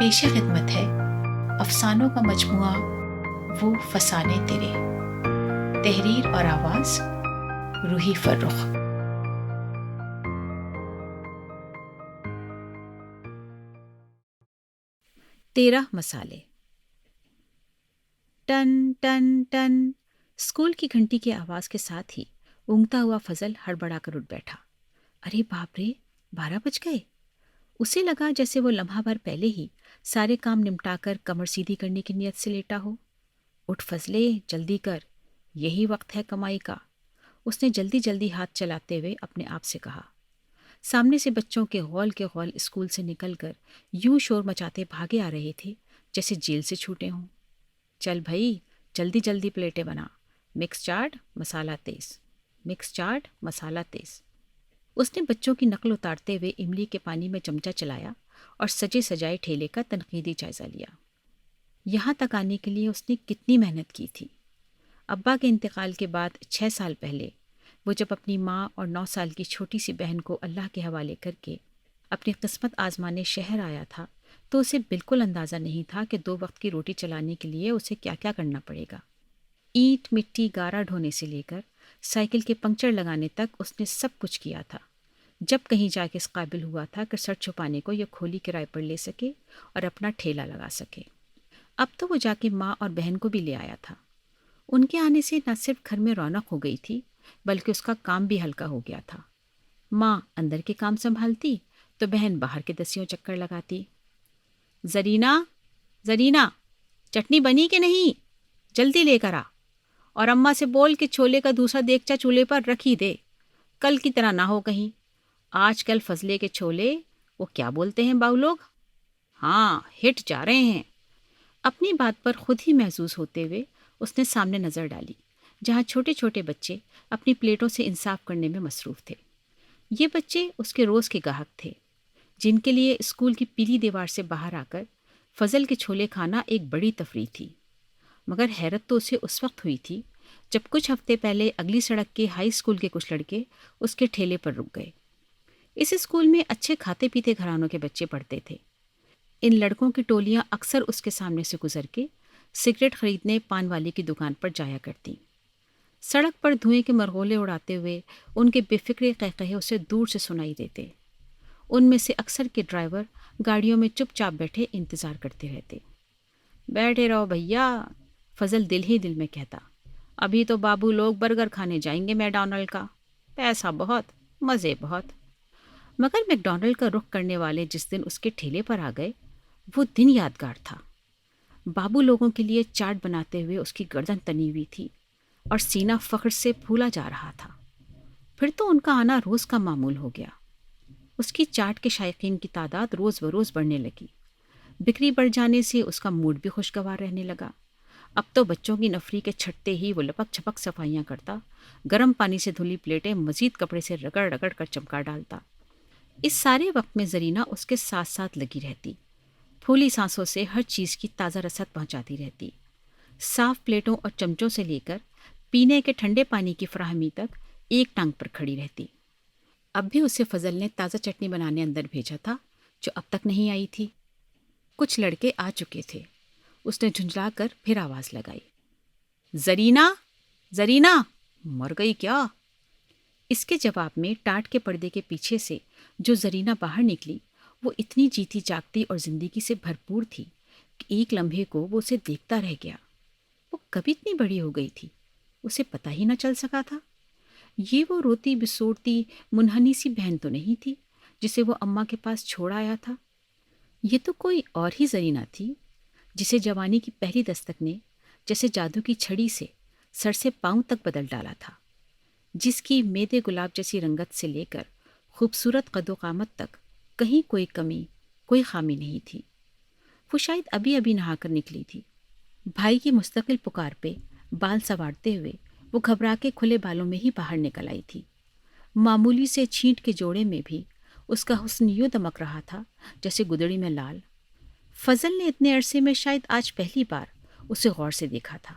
پیش خدمت ہے افسانوں کا مجموعہ وہ فسانے تیرے، تحریر اور آواز روحی فرخ۔ 13 مسالے۔ ٹن ٹن ٹن، اسکول کی گھنٹی کی آواز کے ساتھ ہی اونگتا ہوا فضل ہڑبڑا کر اٹھ بیٹھا۔ ارے باپ رے، 12 بج گئے۔ اسے لگا جیسے وہ لمحہ بھر پہلے ہی سارے کام نمٹا کر کمر سیدھی کرنے کی نیت سے لیٹا ہو۔ اٹھ فضلے، جلدی کر، یہی وقت ہے کمائی کا، اس نے جلدی جلدی ہاتھ چلاتے ہوئے اپنے آپ سے کہا۔ سامنے سے بچوں کے غول اسکول سے نکل کر یوں شور مچاتے بھاگے آ رہے تھے جیسے جیل سے چھوٹے ہوں۔ چل بھائی، جلدی جلدی پلیٹیں بنا، مکس چاٹ مسالہ تیز، مکس چاٹ مسالہ تیز۔ اس نے بچوں کی نقل اتارتے ہوئے املی کے پانی میں چمچہ چلایا اور سجے سجائے ٹھیلے کا تنقیدی جائزہ لیا۔ یہاں تک آنے کے لیے اس نے کتنی محنت کی تھی۔ ابا کے انتقال کے بعد 6 سال پہلے وہ جب اپنی ماں اور 9 سال کی چھوٹی سی بہن کو اللہ کے حوالے کر کے اپنی قسمت آزمانے شہر آیا تھا تو اسے بالکل اندازہ نہیں تھا کہ 2 وقت کی روٹی چلانے کے لیے اسے کیا کیا کرنا پڑے گا۔ اینٹ مٹی گارا ڈھونے سے لے کر سائیکل کے پنکچر لگانے تک اس نے سب کچھ کیا تھا۔ جب کہیں جا کے اس قابل ہوا تھا کہ سر چھپانے کو یہ کھولی کرائے پر لے سکے اور اپنا ٹھیلا لگا سکے۔ اب تو وہ جا کے ماں اور بہن کو بھی لے آیا تھا۔ ان کے آنے سے نہ صرف گھر میں رونق ہو گئی تھی بلکہ اس کا کام بھی ہلکا ہو گیا تھا۔ ماں اندر کے کام سنبھالتی تو بہن باہر کے دسیوں چکر لگاتی۔ زرینہ، زرینہ، چٹنی بنی کہ نہیں؟ جلدی لے کر آ، اور اماں سے بول کہ چھولے کا دوسرا دیگچا چولہے پر رکھ ہی دے، کل کی طرح نہ ہو کہیں۔ آج کل فضلے کے چھولے وہ کیا بولتے ہیں باؤ لوگ؟ ہاں، ہٹ جا رہے ہیں۔ اپنی بات پر خود ہی محظوظ ہوتے ہوئے اس نے سامنے نظر ڈالی جہاں چھوٹے چھوٹے بچے اپنی پلیٹوں سے انصاف کرنے میں مصروف تھے۔ یہ بچے اس کے روز کے گاہک تھے جن کے لیے اسکول کی پیلی دیوار سے باہر آ کر فضل کے چھولے کھانا ایک بڑی تفریح تھی۔ مگر حیرت تو اسے اس وقت ہوئی تھی جب کچھ ہفتے پہلے اگلی سڑک کے ہائی اسکول کے کچھ لڑکے اس کے ٹھیلے پر رک گئے۔ اس اسکول میں اچھے کھاتے پیتے گھرانوں کے بچے پڑھتے تھے۔ ان لڑکوں کی ٹولیاں اکثر اس کے سامنے سے گزر کے سگریٹ خریدنے پان والی کی دکان پر جایا کرتی۔ سڑک پر دھوئیں کے مرغولے اڑاتے ہوئے ان کے بے فکرے قہقہے اسے دور سے سنائی دیتے۔ ان میں سے اکثر کے ڈرائیور گاڑیوں میں چپ چاپ بیٹھے انتظار کرتے رہتے۔ بیٹھے رہو بھیا، فضل دل ہی دل میں کہتا، ابھی تو بابو لوگ برگر کھانے جائیں گے میکڈونلڈ کا، پیسہ بہت، مزے بہت۔ مگر میکڈونلڈ کا رخ کرنے والے جس دن اس کے ٹھیلے پر آ گئے وہ دن یادگار تھا۔ بابو لوگوں کے لیے چاٹ بناتے ہوئے اس کی گردن تنی ہوئی تھی اور سینہ فخر سے پھولا جا رہا تھا۔ پھر تو ان کا آنا روز کا معمول ہو گیا۔ اس کی چاٹ کے شائقین کی تعداد روز بروز بڑھنے لگی۔ بکری بڑھ جانے سے اس کا موڈ بھی خوشگوار رہنے لگا۔ اب تو بچوں کی نفری کے چھٹتے ہی وہ لپک چھپک صفائیاں کرتا، گرم پانی سے دھلی پلیٹیں مزید کپڑے سے رگڑ رگڑ کر چمکا ڈالتا۔ اس سارے وقت میں زرینہ اس کے ساتھ ساتھ لگی رہتی، پھولی سانسوں سے ہر چیز کی تازہ رسد پہنچاتی رہتی۔ صاف پلیٹوں اور چمچوں سے لے کر پینے کے ٹھنڈے پانی کی فراہمی تک ایک ٹانگ پر کھڑی رہتی۔ اب بھی اسے فضل نے تازہ چٹنی بنانے اندر بھیجا تھا جو اب تک نہیں آئی تھی۔ کچھ لڑکے آ چکے تھے۔ اس نے جھنجھلا کر پھر آواز لگائی، زرینہ، زرینہ، مر گئی کیا؟ اس کے جواب میں ٹاٹ کے پردے کے پیچھے سے جو زرینہ باہر نکلی وہ اتنی جیتی جاگتی اور زندگی سے بھرپور تھی کہ ایک لمحے کو وہ اسے دیکھتا رہ گیا۔ وہ کبھی اتنی بڑی ہو گئی تھی، اسے پتہ ہی نہ چل سکا تھا۔ یہ وہ روتی بسوڑتی منحنی سی بہن تو نہیں تھی جسے وہ اماں کے پاس چھوڑ آیا تھا۔ یہ تو کوئی اور ہی زرینہ تھی جسے جوانی کی پہلی دستک نے جیسے جادو کی چھڑی سے سر سے پاؤں تک بدل ڈالا تھا، جس کی میدے گلاب جیسی رنگت سے لے کر خوبصورت قد و قامت تک کہیں کوئی کمی، کوئی خامی نہیں تھی۔ وہ شاید ابھی ابھی نہا کر نکلی تھی۔ بھائی کی مستقل پکار پہ بال سنوارتے ہوئے وہ گھبرا کے کھلے بالوں میں ہی باہر نکل آئی تھی۔ معمولی سے چھینٹ کے جوڑے میں بھی اس کا حسن یوں دمک رہا تھا جیسے گدڑی میں لال۔ فضل نے اتنے عرصے میں شاید آج پہلی بار اسے غور سے دیکھا تھا۔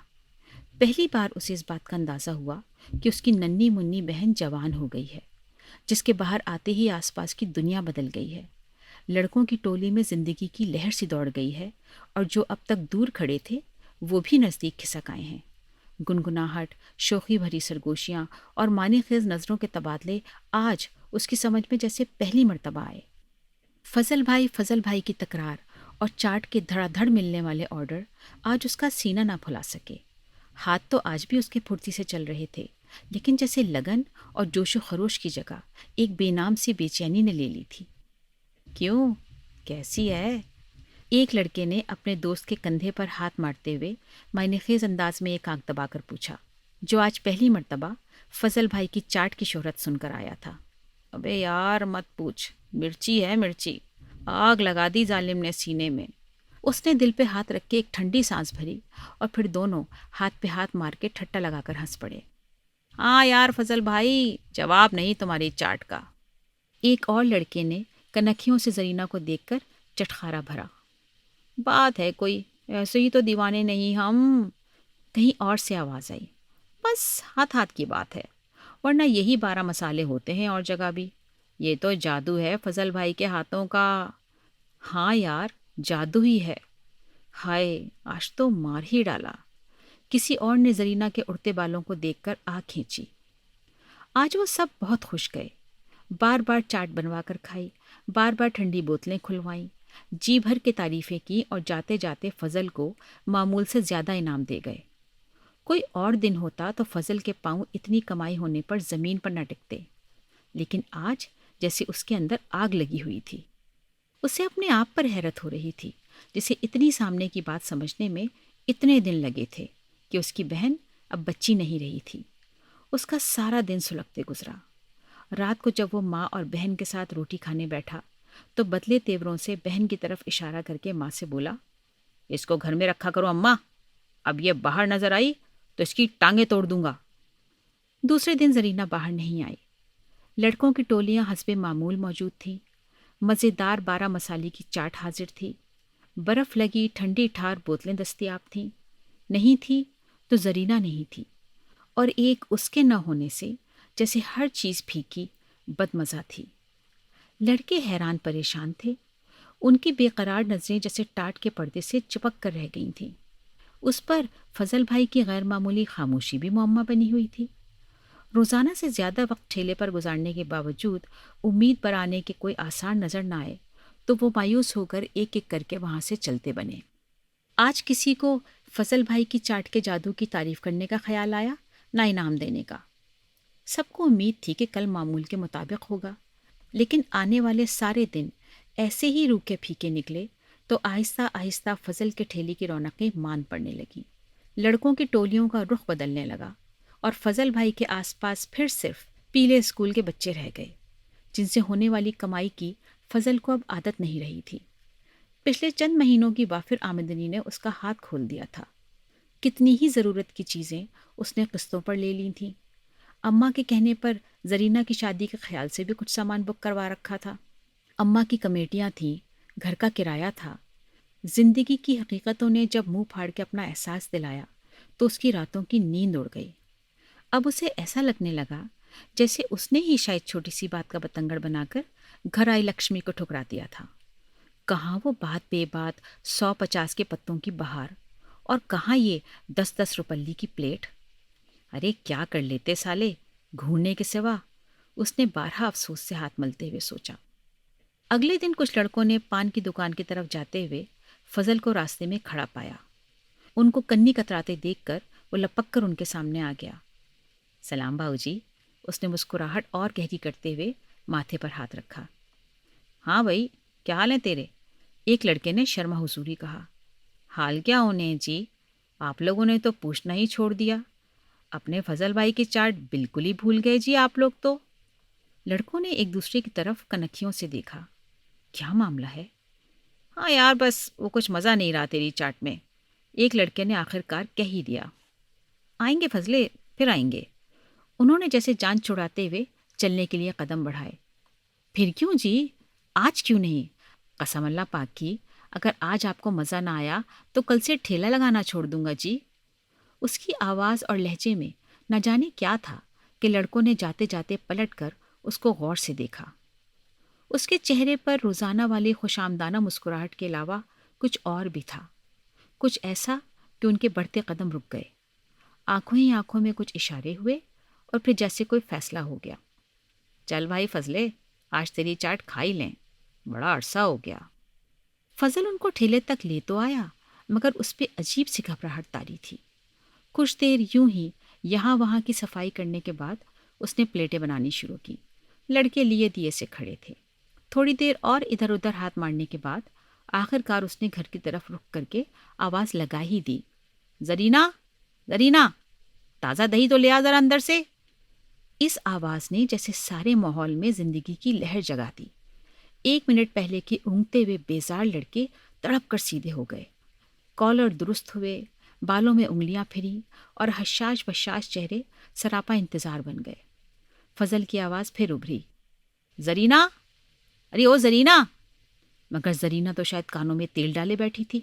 پہلی بار اسے اس بات کا اندازہ ہوا کہ اس کی ننھی منی بہن جوان ہو گئی ہے، جس کے باہر آتے ہی آس پاس کی دنیا بدل گئی ہے۔ لڑکوں کی ٹولی میں زندگی کی لہر سی دوڑ گئی ہے، اور جو اب تک دور کھڑے تھے وہ بھی نزدیک کھسک آئے ہیں۔ گنگناہٹ، شوخی بھری سرگوشیاں اور معنی خیز نظروں کے تبادلے آج اس کی سمجھ میں جیسے پہلی مرتبہ آئے۔ فضل بھائی کی تکرار اور چاٹ کے دھڑا دھڑ ملنے والے آرڈر آج اس کا سینہ نہ پھلا سکے۔ ہاتھ تو آج بھی اس کے پھرتی سے چل رہے تھے، لیکن جیسے لگن اور جوش و خروش کی جگہ ایک بے نام سی بے چینی نے لے لی تھی۔ کیوں؟ کیسی ہے؟ ایک لڑکے نے اپنے دوست کے کندھے پر ہاتھ مارتے ہوئے معنی خیز انداز میں ایک آنکھ دبا کر پوچھا، جو آج پہلی مرتبہ فضل بھائی کی چاٹ کی شہرت سن کر آیا تھا۔ ابے یار مت پوچھ، مرچی ہے مرچی، آگ لگا دی ظالم نے سینے میں۔ اس نے دل پہ ہاتھ رکھ کے ایک ٹھنڈی سانس بھری اور پھر دونوں ہاتھ پہ ہاتھ مار کے ٹھٹا لگا کر ہنس پڑے۔ ہاں یار فضل بھائی، جواب نہیں تمہاری چاٹ کا۔ ایک اور لڑکے نے کنکھیوں سے زرینہ کو دیکھ کر چٹخارا بھرا۔ بات ہے کوئی، ایسے ہی تو دیوانے نہیں ہم۔ کہیں اور سے آواز آئی، بس ہاتھ ہاتھ کی بات ہے، ورنہ یہی 12 مسالے ہوتے ہیں اور جگہ بھی۔ یہ تو جادو ہے فضل بھائی کے ہاتھوں کا۔ ہاں یار، جادو ہی ہے۔ ہائے، آج تو مار ہی ڈالا۔ کسی اور نے زرینہ کے اڑتے بالوں کو دیکھ کر آنکھ کھینچی۔ آج وہ سب بہت خوش گئے، بار بار چاٹ بنوا کر کھائی، بار بار ٹھنڈی بوتلیں کھلوائیں، جی بھر کے تعریفیں کی اور جاتے جاتے فضل کو معمول سے زیادہ انعام دے گئے۔ کوئی اور دن ہوتا تو فضل کے پاؤں اتنی کمائی ہونے پر زمین پر نہ ٹکتے، لیکن آج جیسے اس کے اندر آگ لگی ہوئی تھی۔ اسے اپنے آپ پر حیرت ہو رہی تھی، جسے اتنی سامنے کی بات سمجھنے میں اتنے دن لگے تھے کہ اس کی بہن اب بچی نہیں رہی تھی۔ اس کا سارا دن سلگتے گزرا۔ رات کو جب وہ ماں اور بہن کے ساتھ روٹی کھانے بیٹھا تو بدلے تیوروں سے بہن کی طرف اشارہ کر کے ماں سے بولا، اس کو گھر میں رکھا کرو اماں، اب یہ باہر نظر آئی تو اس کی ٹانگیں توڑ دوں گا۔ دوسرے دن زرینہ باہر نہیں آئی۔ لڑکوں کی ٹولیاں حسب معمول موجود تھیں۔ مزیدار 12 مسالے کی چاٹ حاضر تھی۔ برف لگی ٹھنڈی ٹھار بوتلیں دستیاب تھیں۔ نہیں تھی تو زرینہ نہیں تھی، اور ایک اس کے نہ ہونے سے جیسے ہر چیز پھیکی بدمزہ تھی۔ لڑکے حیران پریشان تھے۔ ان کی بے قرار نظریں جیسے ٹاٹ کے پردے سے چپک کر رہ گئی تھیں۔ اس پر فضل بھائی کی غیر معمولی خاموشی بھی معمہ بنی ہوئی تھی۔ روزانہ سے زیادہ وقت ٹھیلے پر گزارنے کے باوجود امید پر آنے کے کوئی آثار نظر نہ آئے تو وہ مایوس ہو کر ایک ایک کر کے وہاں سے چلتے بنے۔ آج کسی کو فضل بھائی کی چاٹ کے جادو کی تعریف کرنے کا خیال آیا، نہ انعام دینے کا۔ سب کو امید تھی کہ کل معمول کے مطابق ہوگا، لیکن آنے والے سارے دن ایسے ہی روکھے پھیکے نکلے تو آہستہ آہستہ فضل کے ٹھیلے کی رونقیں مان پڑنے لگیں۔ لڑکوں کی ٹولیوں کا رخ بدلنے لگا اور فضل بھائی کے آس پاس پھر صرف پیلے اسکول کے بچے رہ گئے، جن سے ہونے والی کمائی کی فضل کو اب عادت نہیں رہی تھی۔ پچھلے چند مہینوں کی وافر آمدنی نے اس کا ہاتھ کھول دیا تھا۔ کتنی ہی ضرورت کی چیزیں اس نے قسطوں پر لے لی تھیں۔ اماں کے کہنے پر زرینہ کی شادی کے خیال سے بھی کچھ سامان بک کروا رکھا تھا۔ اماں کی کمیٹیاں تھیں، گھر کا کرایہ تھا۔ زندگی کی حقیقتوں نے جب منہ پھاڑ کے اپنا احساس دلایا تو اس کی راتوں کی نیند اڑ گئی۔ اب اسے ایسا لگنے لگا جیسے اس نے ہی شاید چھوٹی سی بات کا بتنگڑ بنا کر گھر آئی لکشمی کو ٹھکرا دیا تھا۔ کہاں وہ بات بے بات 150 کے پتوں کی بہار، اور کہاں یہ 10 روپلی کی پلیٹ۔ ارے کیا کر لیتے سالے، گھورنے کے سوا، اس نے بارہا افسوس سے ہاتھ ملتے ہوئے سوچا۔ اگلے دن کچھ لڑکوں نے پان کی دکان کی طرف جاتے ہوئے فضل کو راستے میں کھڑا پایا۔ ان کو کنی کتراتے دیکھ کر وہ لپک کر ان کے سامنے آ گیا۔ سلام باؤ جی، اس نے مسکراہٹ اور گہری کرتے ہوئے ماتھے پر ہاتھ رکھا۔ ہاں بھائی، کیا حال ہے تیرے؟ ایک لڑکے نے شرما حضوری کہا۔ حال کیا ہونے جی، آپ لوگوں نے تو پوچھنا ہی چھوڑ دیا۔ اپنے فضل بھائی کی چاٹ بالکل ہی بھول گئے جی آپ لوگ تو۔ لڑکوں نے ایک دوسرے کی طرف کنکھیوں سے دیکھا۔ کیا معاملہ ہے؟ ہاں یار، بس وہ کچھ مزہ نہیں رہا تیری چاٹ میں، ایک لڑکے نے آخر کار کہہ ہی دیا۔ آئیں گے فضلے، پھر آئیں گے۔ انہوں نے جیسے جان چھڑاتے ہوئے چلنے کے لیے قدم بڑھائے۔ پھر کیوں جی؟ آج کیوں نہیں؟ قسم اللہ پاک کی، اگر آج آپ کو مزہ نہ آیا تو کل سے ٹھیلا لگانا چھوڑ دوں گا جی۔ اس کی آواز اور لہجے میں نہ جانے کیا تھا کہ لڑکوں نے جاتے جاتے پلٹ کر اس کو غور سے دیکھا۔ اس کے چہرے پر روزانہ والی خوش آمدانہ مسکراہٹ کے علاوہ کچھ اور بھی تھا، کچھ ایسا کہ ان کے بڑھتے قدم رک گئے۔ آنکھوں ہی آنکھوں میں کچھ اشارے ہوئے اور پھر جیسے کوئی فیصلہ ہو گیا۔ چل بھائی فضلے، آج تیری چاٹ کھا ہی لیں، بڑا عرصہ ہو گیا۔ فضل ان کو ٹھیلے تک لے تو آیا، مگر اس پہ عجیب سی گھبراہٹ طاری تھی۔ کچھ دیر یوں ہی یہاں وہاں کی صفائی کرنے کے بعد اس نے پلیٹیں بنانی شروع کی۔ لڑکے لیے دیے سے کھڑے تھے۔ تھوڑی دیر اور ادھر ادھر ہاتھ مارنے کے بعد آخر کار اس نے گھر کی طرف رخ کر کے آواز لگا ہی دی، زرینہ، زرینہ، تازہ دہی تو لے آ ذرا اندر سے۔ اس آواز نے جیسے سارے ماحول میں زندگی کی لہر جگا دی۔ 1 منٹ پہلے کے اونگتے ہوئے بیزار لڑکے تڑپ کر سیدھے ہو گئے، کالر درست ہوئے، بالوں میں انگلیاں پھری اور حشاش بشاش چہرے سراپا انتظار بن گئے۔ فضل کی آواز پھر ابھری، زرینہ، ارے او زرینہ! مگر زرینہ تو شاید کانوں میں تیل ڈالے بیٹھی تھی۔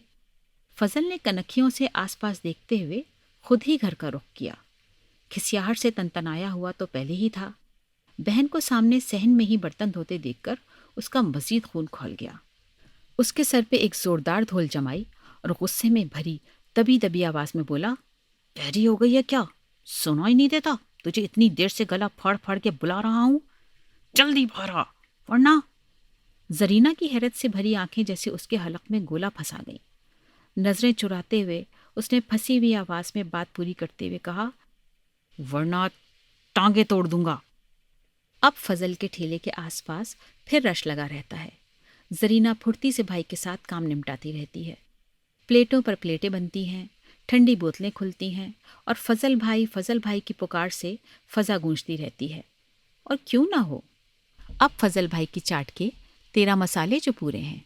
فضل نے کنکھیوں سے آس پاس دیکھتے ہوئے خود ہی گھر کا رخ کیا۔ کھسیاہٹ سے تنتنایا ہوا تو پہلے ہی تھا۔ بہن کو سامنے صحن میں ہی برتن دھوتے دیکھ کر اس کا مزید خون کھول گیا۔ اس کے سر پہ ایک زوردار دھول جمائی اور غصے میں بھری دبی دبی آواز میں بولا، بہری ہو گئی ہے کیا؟ سنا ہی نہیں دیتا؟ تجھے اتنی دیر سے گلا پھاڑ پھاڑ کے بلا رہا ہوں، جلدی باہر آ ورنہ۔ زرینہ کی حیرت سے بھری آنکھیں جیسے اس کے حلق میں گولا پھنسا گئیں۔ نظریں چراتے ہوئے اس نے پھنسی ہوئی آواز میں بات پوری کرتے ہوئے کہا، ورنہ ٹانگیں توڑ دوں گا۔ اب فضل کے ٹھیلے کے آس پاس پھر رش لگا رہتا ہے۔ زرینہ پھرتی سے بھائی کے ساتھ کام نمٹاتی رہتی ہے۔ پلیٹوں پر پلیٹیں بنتی ہیں، ٹھنڈی بوتلیں کھلتی ہیں اور فضل بھائی کی پکار سے فضا گونجتی رہتی ہے۔ اور کیوں نہ ہو، اب فضل بھائی کی چاٹ کے 13 مسالے جو پورے ہیں۔